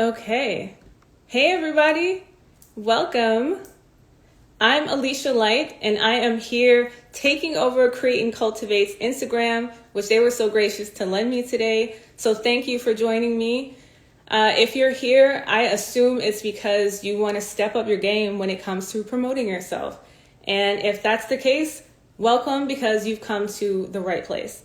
Okay. Hey everybody, welcome. I'm Alysha Light and I am here taking over Create and Cultivate's Instagram, which they were so gracious to lend me today. So thank you for joining me. If you're here, I assume it's because you want to step up your game when it comes to promoting yourself. And if that's the case, welcome, because you've come to the right place.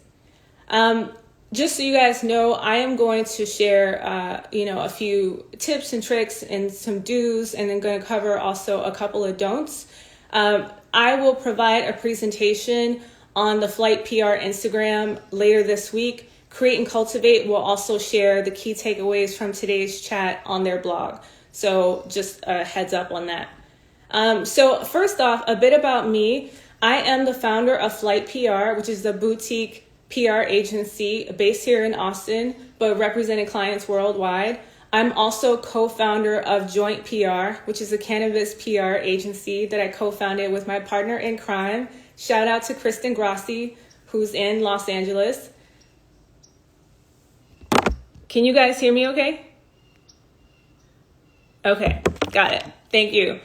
Just so you guys know, I am going to share, a few tips and tricks and some do's, and then going to cover also a couple of don'ts. I will provide a presentation on the Flight PR Instagram later this week. Create and Cultivate will also share the key takeaways from today's chat on their blog. So just a heads up on that. So first off, a bit about me. I am the founder of Flight PR, which is the boutique PR agency based here in Austin, but representing clients worldwide. I'm also co-founder of Joint PR, which is a cannabis PR agency that I co-founded with my partner in crime. Shout out to Kristen Grassi, who's in Los Angeles. Can you guys hear me okay? Okay, got it. Thank you.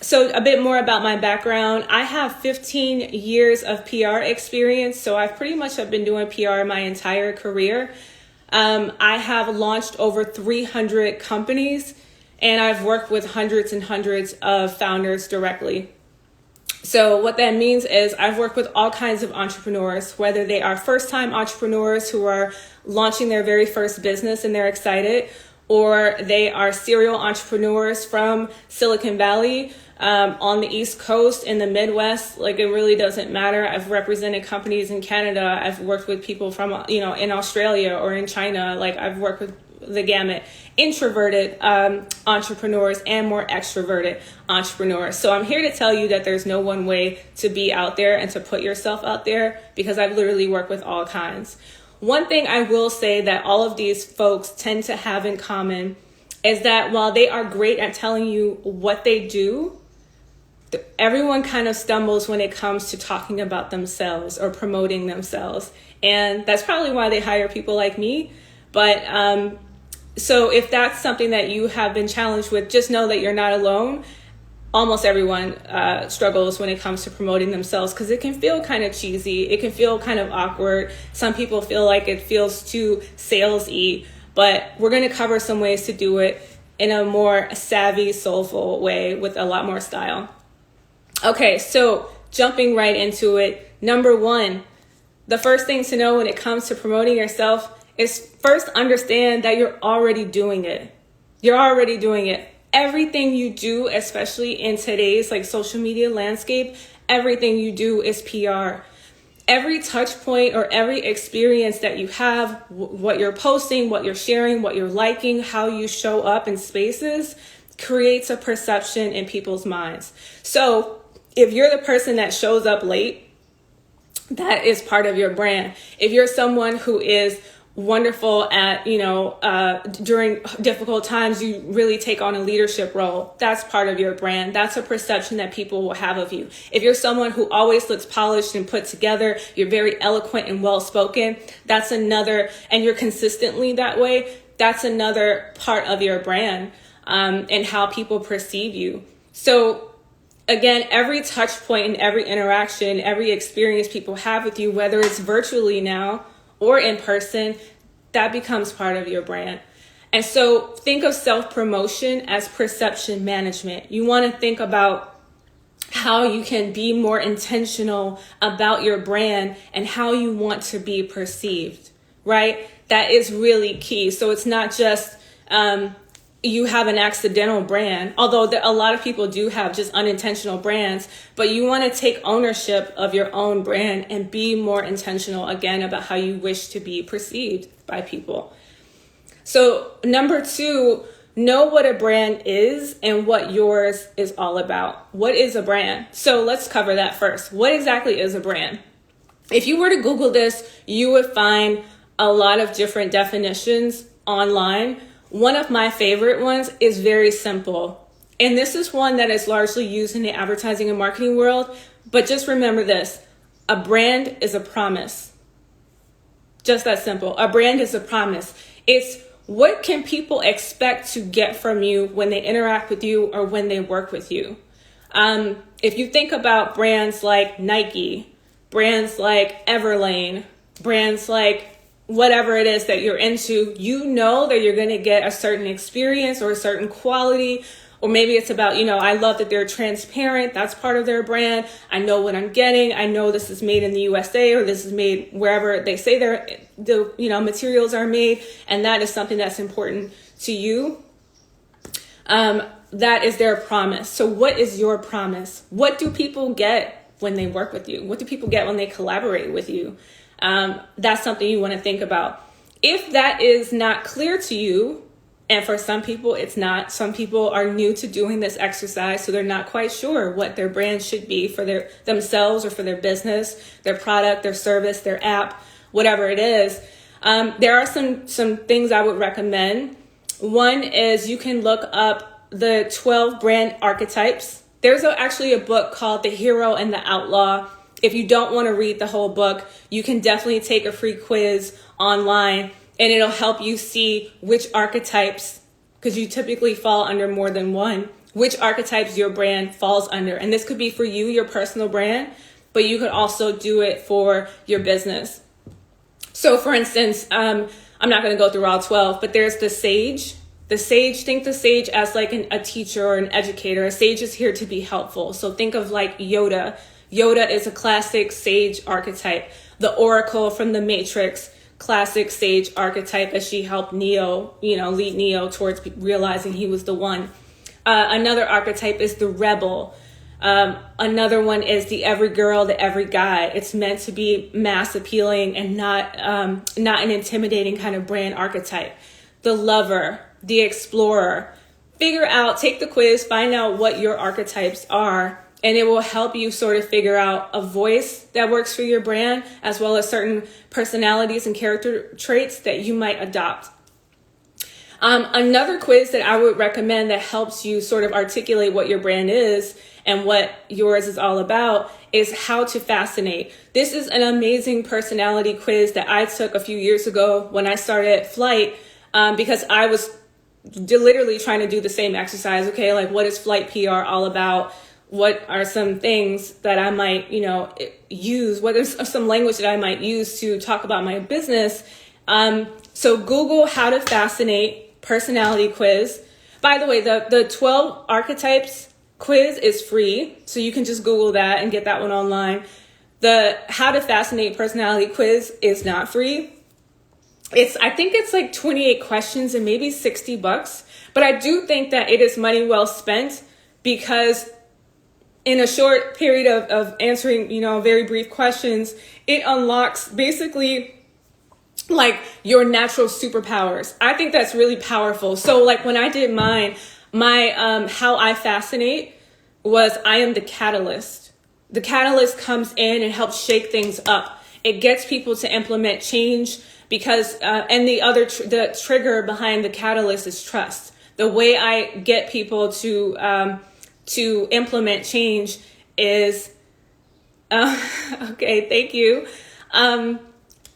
So a bit more about my background. I have 15 years of PR experience, so I've pretty much have been doing PR my entire career. I have launched over 300 companies, and I've worked with hundreds and hundreds of founders directly. So what that means is I've worked with all kinds of entrepreneurs, whether they are first-time entrepreneurs who are launching their very first business and they're excited, or they are serial entrepreneurs from Silicon Valley, on the East Coast, in the Midwest. Like, it really doesn't matter. I've represented companies in Canada. I've worked with people from, in Australia or in China. Like, I've worked with the gamut, introverted entrepreneurs and more extroverted entrepreneurs. So I'm here to tell you that there's no one way to be out there and to put yourself out there, because I've literally worked with all kinds. One thing I will say that all of these folks tend to have in common is that while they are great at telling you what they do, everyone kind of stumbles when it comes to talking about themselves or promoting themselves. And that's probably why they hire people like me. But so if that's something that you have been challenged with, just know that you're not alone. Almost everyone struggles when it comes to promoting themselves, because it can feel kind of cheesy. It can feel kind of awkward. Some people feel like it feels too salesy, but we're going to cover some ways to do it in a more savvy, soulful way with a lot more style. Okay, so jumping right into it. Number one, the first thing to know when it comes to promoting yourself is first understand that you're already doing it. You're already doing it. Everything you do, especially in today's social media landscape, everything you do is PR. Every touch point or every experience that you have, what you're posting, what you're sharing, what you're liking, how you show up in spaces, creates a perception in people's minds. So if you're the person that shows up late, that is part of your brand. If you're someone who is wonderful at, during difficult times, you really take on a leadership role, that's part of your brand. That's a perception that people will have of you. If you're someone who always looks polished and put together, you're very eloquent and well-spoken, that's another, and you're consistently that way, that's another part of your brand, and how people perceive you. So again, every touch point and every interaction, every experience people have with you, whether it's virtually now or in person, that becomes part of your brand. And so think of self-promotion as perception management. You want to think about how you can be more intentional about your brand and how you want to be perceived, right? That is really key. So it's not just you have an accidental brand, although a lot of people do have just unintentional brands, but you want to take ownership of your own brand and be more intentional again about how you wish to be perceived by people. So number two, know what a brand is and what yours is all about. What is a brand? So let's cover that first. What exactly is a brand? If you were to Google this, you would find a lot of different definitions online. One of my favorite ones is very simple. And this is one that is largely used in the advertising and marketing world. But just remember this, a brand is a promise. Just that simple. A brand is a promise. It's what can people expect to get from you when they interact with you or when they work with you? If you think about brands like Nike, brands like Everlane, brands like whatever it is that you're into, you know that you're going to get a certain experience or a certain quality. Or maybe it's about, I love that they're transparent. That's part of their brand. I know what I'm getting. I know this is made in the USA or this is made wherever they say the materials are made. And that is something that's important to you. That is their promise. So what is your promise? What do people get when they work with you? What do people get when they collaborate with you? That's something you want to think about. If that is not clear to you, and for some people it's not, some people are new to doing this exercise, so they're not quite sure what their brand should be for themselves or for their business, their product, their service, their app, whatever it is. There are some things I would recommend. One is you can look up the 12 brand archetypes. There's actually a book called The Hero and the Outlaw. If you don't want to read the whole book, you can definitely take a free quiz online, and it'll help you see which archetypes, because you typically fall under more than one, which archetypes your brand falls under. And this could be for you, your personal brand, but you could also do it for your business. So for instance, I'm not going to go through all 12, but there's the sage. The sage, think the sage as like a teacher or an educator. A sage is here to be helpful. So think of like Yoda. Yoda is a classic sage archetype. The Oracle from the Matrix, classic sage archetype, as she helped Neo, lead Neo towards realizing he was the one. Another archetype is the rebel. Another one is the every girl, the every guy. It's meant to be mass appealing and not an intimidating kind of brand archetype. The lover, the explorer. Take the quiz, find out what your archetypes are, and it will help you sort of figure out a voice that works for your brand, as well as certain personalities and character traits that you might adopt. Another quiz that I would recommend that helps you sort of articulate what your brand is and what yours is all about is How to Fascinate. This is an amazing personality quiz that I took a few years ago when I started Flight, because I was literally trying to do the same exercise. Okay, like what is Flight PR all about? What are some things that I might, use? What is some language that I might use to talk about my business? So Google How to Fascinate personality quiz. By the way, the 12 archetypes quiz is free. So you can just Google that and get that one online. The How to Fascinate personality quiz is not free. I think it's like 28 questions and maybe $60. But I do think that it is money well spent, because in a short period of answering, very brief questions, it unlocks basically like your natural superpowers. I think that's really powerful. So like when I did mine, my How I Fascinate was I am the catalyst. The catalyst comes in and helps shake things up. It gets people to implement change because, and the trigger behind the catalyst is trust. The way I get people to implement change is, okay, thank you,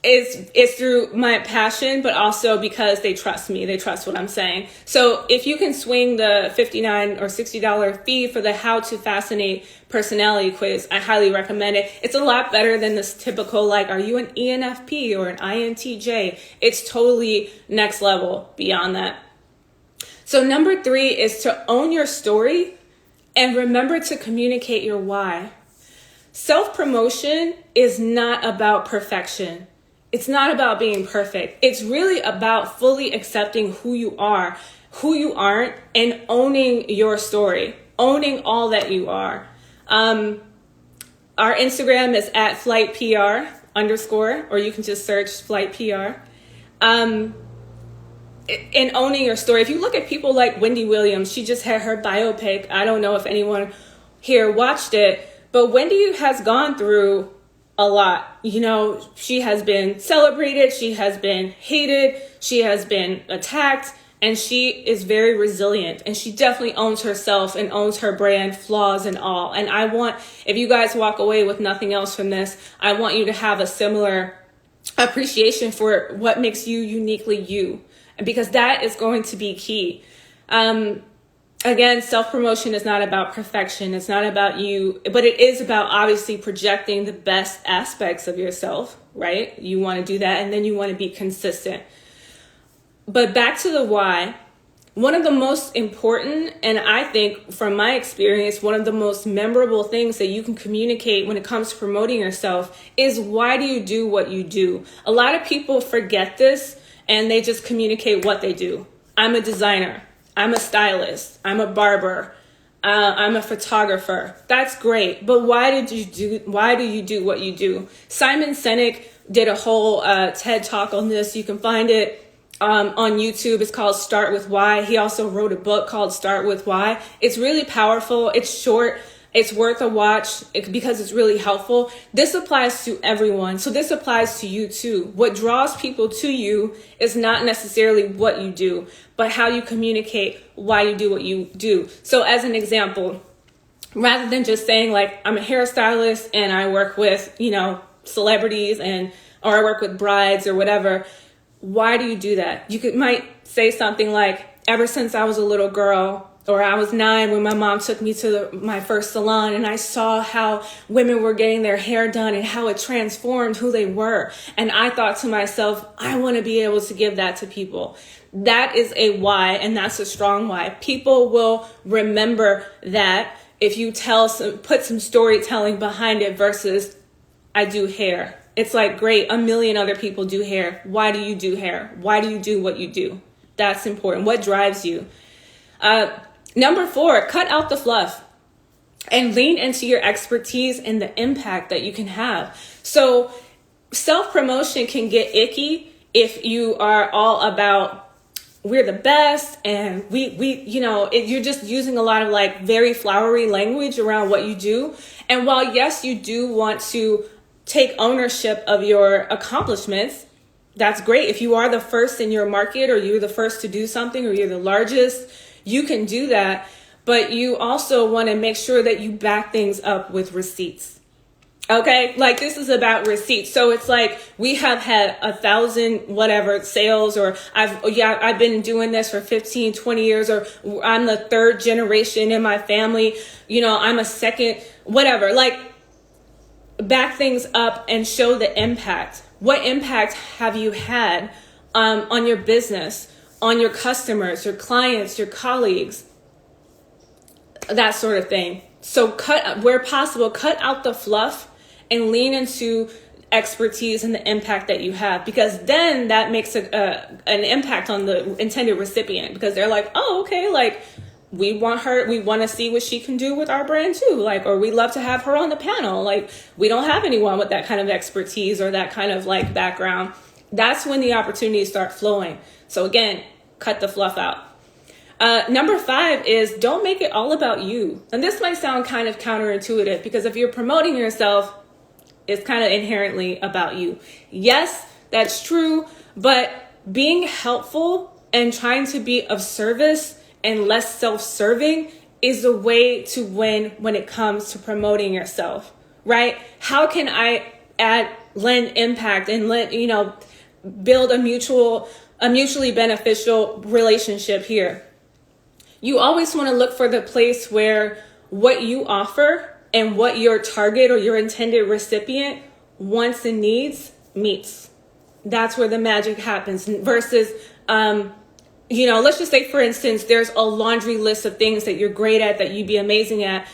is through my passion, but also because they trust me. They trust what I'm saying. So if you can swing the $59 or $60 fee for the How to Fascinate personality quiz, I highly recommend it. It's a lot better than this typical, like, are you an ENFP or an INTJ? It's totally next level beyond that. So number 3 is to own your story and remember to communicate your why. Self-promotion is not about perfection. It's not about being perfect. It's really about fully accepting who you are, who you aren't, and owning your story, owning all that you are. Our Instagram is @FlightPR_, or you can just search Flight PR. And owning your story. If you look at people like Wendy Williams, she just had her biopic. I don't know if anyone here watched it, but Wendy has gone through a lot. She has been celebrated, she has been hated, she has been attacked, and she is very resilient, and she definitely owns herself and owns her brand, flaws and all. And I want, if you guys walk away with nothing else from this, I want you to have a similar appreciation for what makes you uniquely you, because that is going to be key. Again, self-promotion is not about perfection. It's not about you, but it is about obviously projecting the best aspects of yourself, right? You want to do that, and then you want to be consistent. But back to the why, one of the most important, and I think from my experience, one of the most memorable things that you can communicate when it comes to promoting yourself is, why do you do what you do? A lot of people forget this and they just communicate what they do. I'm a designer. I'm a stylist. I'm a barber. I'm a photographer. That's great. But why do you do what you do? Simon Sinek did a whole TED talk on this. You can find it on YouTube. It's called Start With Why. He also wrote a book called Start With Why. It's really powerful. It's short. It's worth a watch because it's really helpful. This applies to everyone. So this applies to you too. What draws people to you is not necessarily what you do, but how you communicate why you do what you do. So as an example, rather than just saying like, I'm a hairstylist and I work with, celebrities or I work with brides or whatever, why do you do that? You might say something like, ever since I was a little girl, or I was 9 when my mom took me to my first salon, and I saw how women were getting their hair done and how it transformed who they were. And I thought to myself, I want to be able to give that to people. That is a why, and that's a strong why. People will remember that if you put some storytelling behind it versus I do hair. It's like, great, a million other people do hair. Why do you do hair? Why do you do what you do? That's important. What drives you? Number 4, cut out the fluff and lean into your expertise and the impact that you can have. So self-promotion can get icky if you are all about, we're the best, and you're just using a lot of like very flowery language around what you do. And while yes, you do want to take ownership of your accomplishments, that's great. If you are the first in your market, or you're the first to do something, or you're the largest, you can do that. But you also want to make sure that you back things up with receipts. Okay, like this is about receipts. So it's like, we have had 1,000 whatever sales, or I've been doing this for 15, 20 years, or I'm the 3rd generation in my family. I'm a second, whatever. Like, back things up and show the impact. What impact have you had on your business, on your customers, your clients, your colleagues, that sort of thing. So where possible, cut out the fluff and lean into expertise and the impact that you have, because then that makes an impact on the intended recipient, because they're like, oh, okay, like we want to see what she can do with our brand too. Like, or we love to have her on the panel. Like, we don't have anyone with that kind of expertise or that kind of like background. That's when the opportunities start flowing. So again, cut the fluff out. Number 5 is, don't make it all about you. And this might sound kind of counterintuitive, because if you're promoting yourself, it's kind of inherently about you. Yes, that's true. But being helpful and trying to be of service and less self-serving is a way to win when it comes to promoting yourself, right? How can I lend impact and build a mutually beneficial relationship here? You always want to look for the place where what you offer and what your target or your intended recipient wants and needs meets. That's where the magic happens. Versus, let's just say, for instance, there's a laundry list of things that you're great at, that you'd be amazing at,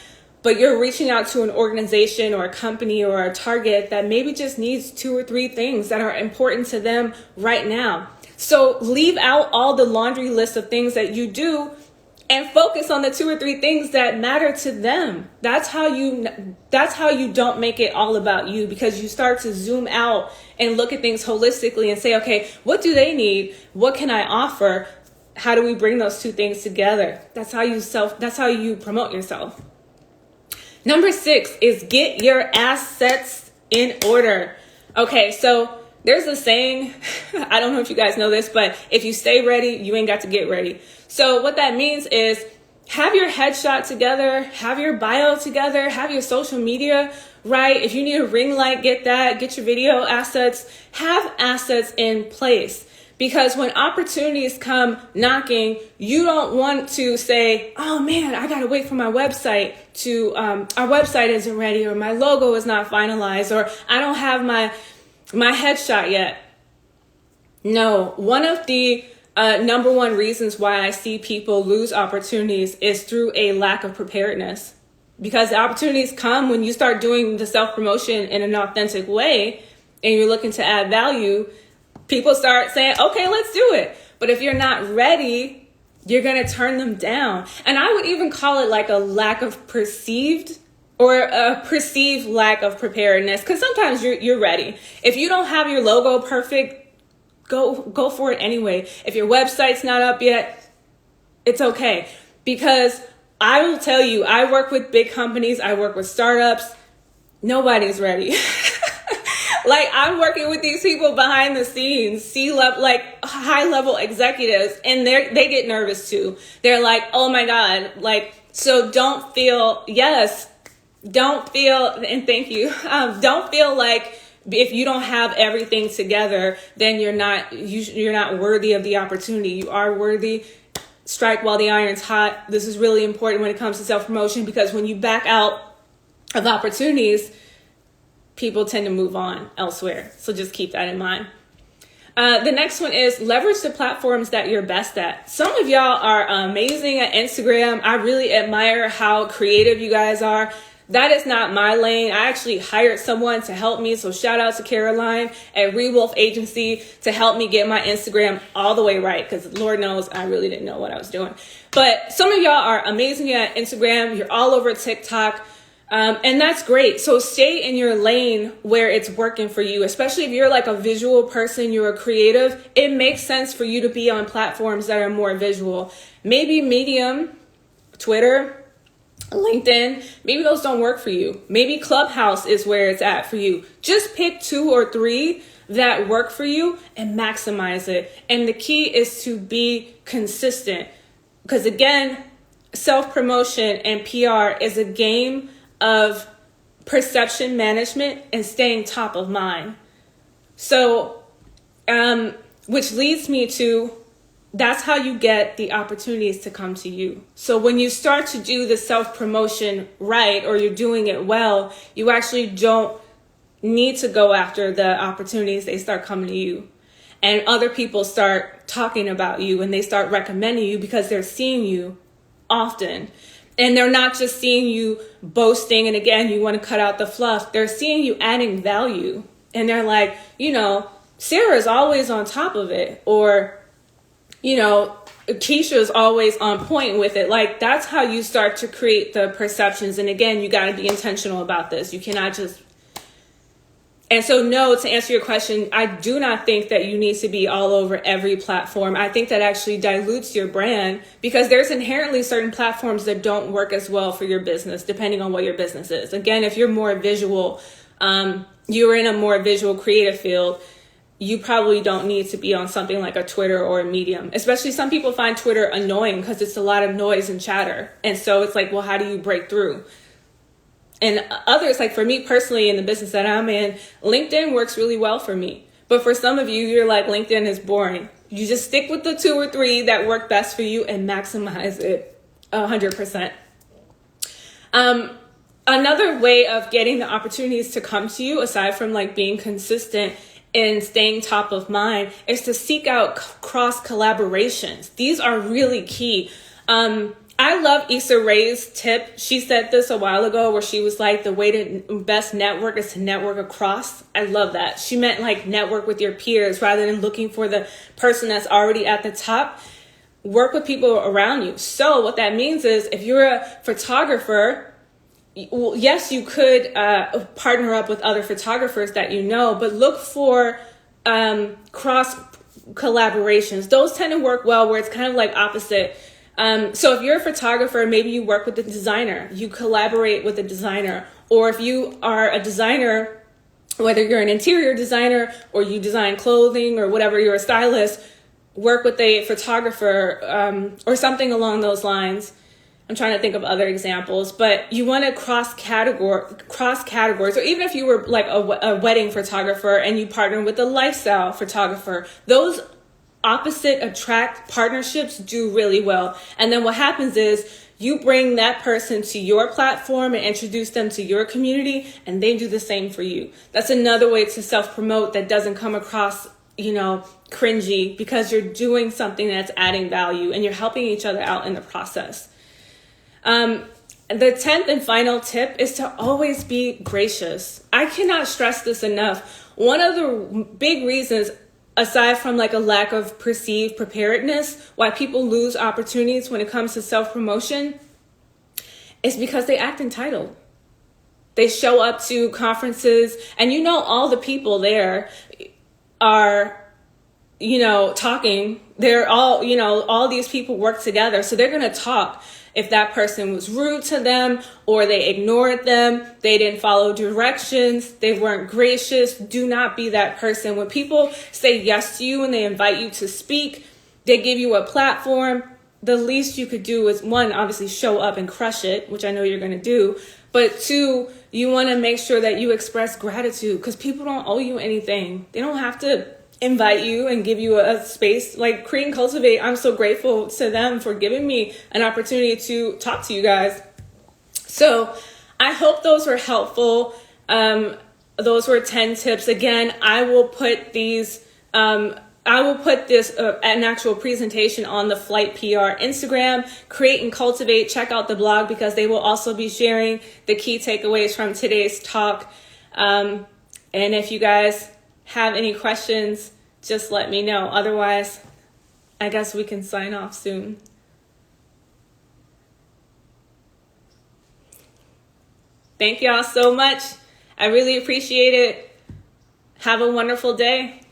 but you're reaching out to an organization or a company or a target that maybe just needs 2 or 3 things that are important to them right now. So leave out all the laundry list of things that you do and focus on the 2 or 3 things that matter to them. That's how you don't make it all about you, because you start to zoom out and look at things holistically and say, okay, what do they need? What can I offer? How do we bring those 2 things together? That's how you promote yourself. Number 6 is, get your assets in order. Okay, so there's a saying, I don't know if you guys know this, but if you stay ready, you ain't got to get ready. So what that means is, have your headshot together, have your bio together, have your social media right? If you need a ring light, get that, get your video assets, have assets in place. Because when opportunities come knocking, you don't want to say, oh man, I gotta wait for my website to, our website isn't ready, or my logo is not finalized, or I don't have my headshot yet. No, one of the number one reasons why I see people lose opportunities is through a lack of preparedness. Because the opportunities come when you start doing the self-promotion in an authentic way and you're looking to add value. People start saying, okay, let's do it. But if you're not ready, you're going to turn them down. And I would even call it like a lack of perceived or a perceived lack of preparedness. Because sometimes you're ready. If you don't have your logo perfect, go for it anyway. If your website's not up yet, it's okay. Because I will tell you, I work with big companies. I work with startups. Nobody's ready. Like, I'm working with these people behind the scenes, C-level, like high level executives, and they get nervous too. They're like, oh my God. Like, so don't feel, and thank you. Don't feel like if you don't have everything together, then you're not worthy of the opportunity. You are worthy. Strike while the iron's hot. This is really important when it comes to self-promotion, because when you back out of opportunities, people tend to move on elsewhere. So just keep that in mind. The next one is leverage the platforms that you're best at. Some of y'all are amazing at Instagram. I really admire how creative you guys are. That is not my lane. I actually hired someone to help me. So shout out to Caroline at Rewolf Agency to help me get my Instagram all the way right. Because Lord knows I really didn't know what I was doing. But some of y'all are amazing at Instagram. You're all over TikTok. And that's great. So stay in your lane where it's working for you, especially if you're like a visual person, you're a creative. It makes sense for you to be on platforms that are more visual. Maybe Medium, Twitter, LinkedIn, maybe those don't work for you. Maybe Clubhouse is where it's at for you. Just pick 2 or 3 that work for you and maximize it. And the key is to be consistent. Because again, self-promotion and PR is a game of perception management and staying top of mind. So, which leads me to, that's how you get the opportunities to come to you. So when you start to do the self-promotion right, or you're doing it well, you actually don't need to go after the opportunities. They start coming to you. And other people start talking about you, and they start recommending you because they're seeing you often. And they're not just seeing you boasting, and again, you want to cut out the fluff. They're seeing you adding value. And they're like, Sarah's always on top of it. Or, Keisha's always on point with it. Like, that's how you start to create the perceptions. And again, you got to be intentional about this. You cannot just... And so, no, to answer your question, I do not think that you need to be all over every platform. I think that actually dilutes your brand, because there's inherently certain platforms that don't work as well for your business, depending on what your business is. Again, if you're more visual, you're in a more visual creative field, you probably don't need to be on something like a Twitter or a Medium. Especially some people find Twitter annoying because it's a lot of noise and chatter. And so it's like, well, how do you break through? And others, like for me personally, in the business that I'm in, LinkedIn works really well for me. But for some of you, you're like, LinkedIn is boring. You just stick with the 2 or 3 that work best for you and maximize it 100%. Another way of getting the opportunities to come to you, aside from like being consistent and staying top of mind, is to seek out cross collaborations. These are really key. I love Issa Rae's tip. She said this a while ago, where she was like, the way to best network is to network across. I love that. She meant like network with your peers rather than looking for the person that's already at the top. Work with people around you. So what that means is, if you're a photographer, well, yes, you could partner up with other photographers that you know, but look for cross collaborations. Those tend to work well, where it's kind of like opposite. So if you're a photographer, maybe you work with the designer, you collaborate with the designer. Or if you are a designer, whether you're an interior designer or you design clothing or whatever, you're a stylist, work with a photographer or something along those lines. I'm trying to think of other examples, but you want to cross categories, or even if you were like a wedding photographer and you partner with a lifestyle photographer, those opposite attract partnerships do really well. And then what happens is you bring that person to your platform and introduce them to your community, and they do the same for you. That's another way to self-promote that doesn't come across, cringy, because you're doing something that's adding value and you're helping each other out in the process. The 10th and final tip is to always be gracious. I cannot stress this enough. One of the big reasons, aside from like a lack of perceived preparedness, why people lose opportunities when it comes to self-promotion is because they act entitled. They show up to conferences and all the people there are, talking. They're all, all these people work together. So they're going to talk. If that person was rude to them or they ignored them, they didn't follow directions, they weren't gracious, do not be that person. When people say yes to you and they invite you to speak, they give you a platform, the least you could do is, one, obviously show up and crush it, which I know you're going to do. But two, you want to make sure that you express gratitude, because people don't owe you anything. They don't have to invite you and give you a space. Like Create and Cultivate, I'm so grateful to them for giving me an opportunity to talk to you guys. So I hope those were helpful. Those were 10 tips. Again, I will put this an actual presentation on the Flight PR Instagram. Create and Cultivate, check out the blog, because they will also be sharing the key takeaways from today's talk. And if you guys have any questions, just let me know. Otherwise, I guess we can sign off soon. Thank y'all so much. I really appreciate it. Have a wonderful day.